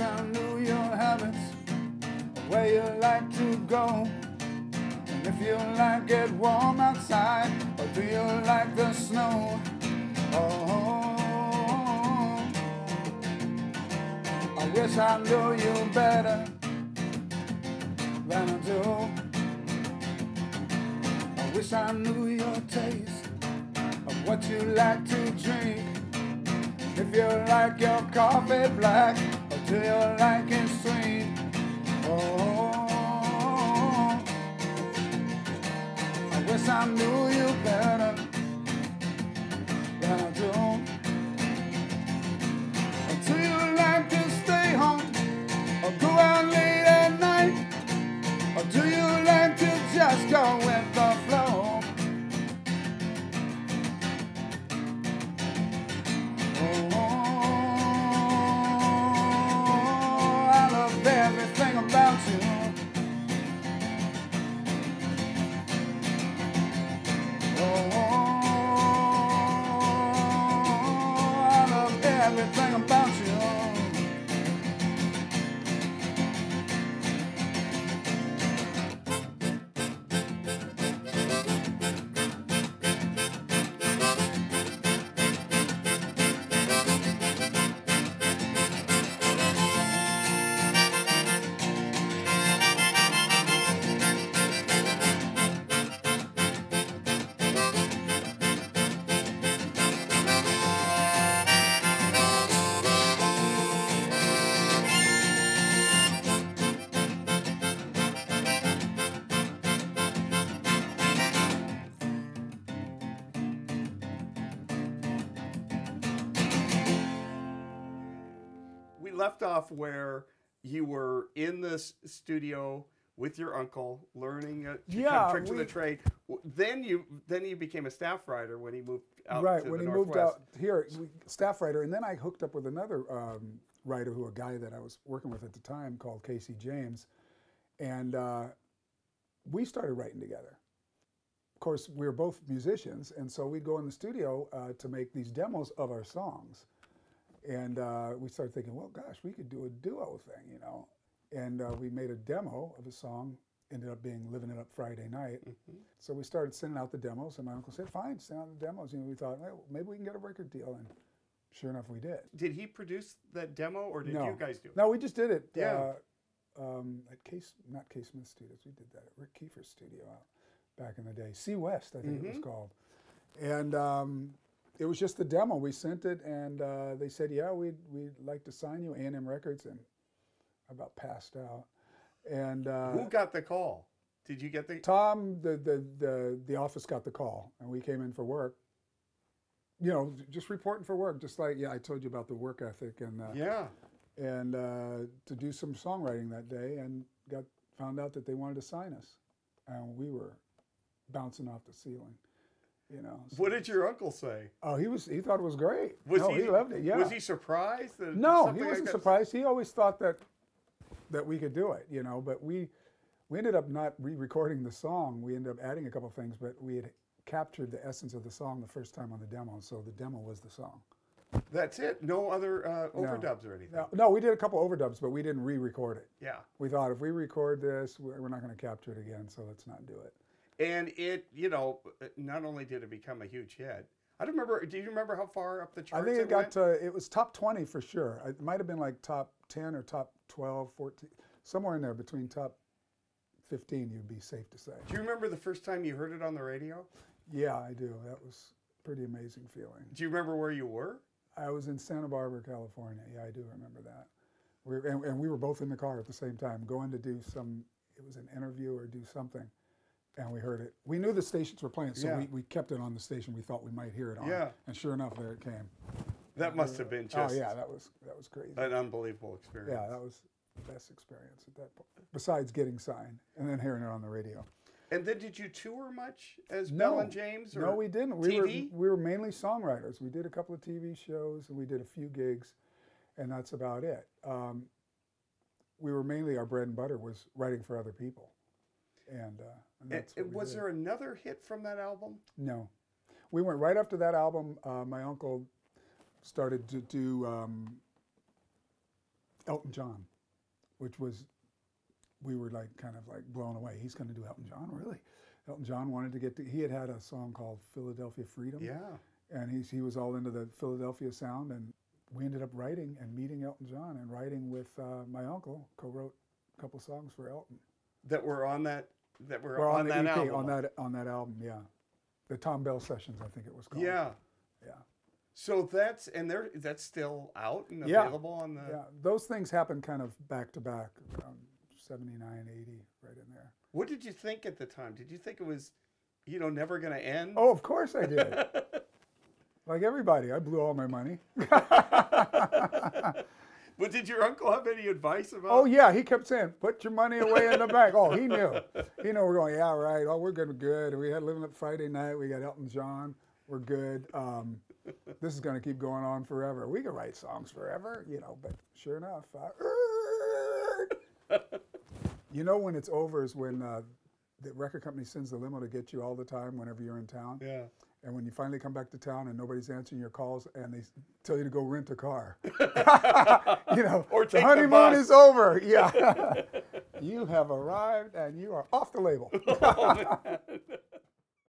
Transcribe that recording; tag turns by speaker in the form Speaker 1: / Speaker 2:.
Speaker 1: I knew your habits, where you like to go, and if you like it warm outside, or do you like the snow? Oh, I wish I knew you better than I do. I wish I knew your taste of what you like to drink. If you like your coffee black, or do you like it sweet? Oh, I wish I knew you better than I do. Or do you like to stay home, or go out late at night? Or do you like to just go with the flow? Oh, I love everything about you. Oh, I love everything about you.
Speaker 2: We left off where you were in the studio with your uncle, learning tricks of the trade. Then you became a staff writer when he moved out
Speaker 1: Right,
Speaker 2: to
Speaker 1: when
Speaker 2: the
Speaker 1: he
Speaker 2: Northwest.
Speaker 1: moved out here, staff writer, and then I hooked up with another writer, a guy that I was working with at the time called Casey James, and we started writing together. Of course, we were both musicians, and so we'd go in the studio to make these demos of our songs. And we started thinking, well, gosh, we could do a duo thing, you know. And we made a demo of a song, ended up being Living It Up Friday Night. Mm-hmm. So we started sending out the demos, and my uncle said, fine, send out the demos. And we thought, well, maybe we can get a record deal. And sure enough, we did.
Speaker 2: Did he produce that demo, or did you guys do it?
Speaker 1: No, we just did it
Speaker 2: Yeah.
Speaker 1: at not Case Smith Studios. We did that at Rick Kiefer's studio out back in the day. C West, I think it was called. And it was just the demo. We sent it, and they said, yeah, we'd like to sign you, A&M Records, and I about passed out. And
Speaker 2: who got the call? Did you get the...
Speaker 1: Tom, the office got the call, and we came in for work. You know, just reporting for work, just like, I told you about the work ethic, and and to do some songwriting that day, and found out that they wanted to sign us, and we were bouncing off the ceiling. You know, so
Speaker 2: what did your uncle say?
Speaker 1: Oh, he thought it was great.
Speaker 2: He
Speaker 1: loved it. Yeah.
Speaker 2: Was he surprised? That
Speaker 1: no, he wasn't surprised. He always thought that we could do it. You know, but we ended up not re-recording the song. We ended up adding a couple things, but we had captured the essence of the song the first time on the demo. So the demo was the song.
Speaker 2: That's it. No other overdubs or anything.
Speaker 1: No, we did a couple overdubs, but we didn't re-record it.
Speaker 2: Yeah.
Speaker 1: We thought if we record this, we're not going to capture it again. So let's not do it.
Speaker 2: And it, you know, not only did it become a huge hit, I don't remember, do you remember how far up the charts
Speaker 1: I think it
Speaker 2: went?
Speaker 1: it was top 20 for sure. It might have been like top 10 or top 12, 14, somewhere in there between top 15, you'd be safe to say.
Speaker 2: Do you remember the first time you heard it on the radio?
Speaker 1: Yeah, I do. That was a pretty amazing feeling.
Speaker 2: Do you remember where you were?
Speaker 1: I was in Santa Barbara, California. Yeah, I do remember that. And we were both in the car at the same time, going to do it was an interview or do something. And we heard it. We knew the stations were playing, so we kept it on the station we thought we might hear it on.
Speaker 2: Yeah.
Speaker 1: And sure enough, there it came.
Speaker 2: That must have been just...
Speaker 1: Oh, yeah, that was crazy.
Speaker 2: An unbelievable experience.
Speaker 1: Yeah, that was the best experience at that point, besides getting signed and then hearing it on the radio.
Speaker 2: And then did you tour much as Bell and James? Or
Speaker 1: no, we didn't. We were mainly songwriters. We did a couple of TV shows, and we did a few gigs, and that's about it. We were mainly, our bread and butter was writing for other people. And that's what
Speaker 2: was there another hit from that album?
Speaker 1: No. We went right after that album. My uncle started to do Elton John, which was, we were like kind of like blown away. He's going to do Elton John, really? Elton John wanted to get to, he had a song called Philadelphia Freedom.
Speaker 2: Yeah.
Speaker 1: And he was all into the Philadelphia sound, and we ended up writing and meeting Elton John and writing with my uncle, co-wrote a couple songs for Elton.
Speaker 2: That were on that,
Speaker 1: on
Speaker 2: that
Speaker 1: EP,
Speaker 2: album.
Speaker 1: On that album, yeah. The Tom Bell Sessions, I think it was called.
Speaker 2: Yeah.
Speaker 1: Yeah.
Speaker 2: So that's still out and
Speaker 1: Yeah.
Speaker 2: available on the.
Speaker 1: Yeah, those things happen kind of back to back, 79, 80, right in there.
Speaker 2: What did you think at the time? Did you think it was, never going to end?
Speaker 1: Oh, of course I did. Like everybody, I blew all my money.
Speaker 2: But did your uncle have any advice about?
Speaker 1: Oh yeah, he kept saying, "Put your money away in the bank." Oh, he knew. He knew we're going. Yeah, right. Oh, we're gonna be good. We had living up Friday night. We got Elton John. We're good. This is gonna keep going on forever. We can write songs forever, But sure enough, when it's over is when the record company sends the limo to get you all the time whenever you're in town.
Speaker 2: Yeah.
Speaker 1: And when you finally come back to town and nobody's answering your calls and they tell you to go rent a car,
Speaker 2: or take
Speaker 1: the honeymoon is over. Yeah. You have arrived and you are off the label.
Speaker 2: Oh, man.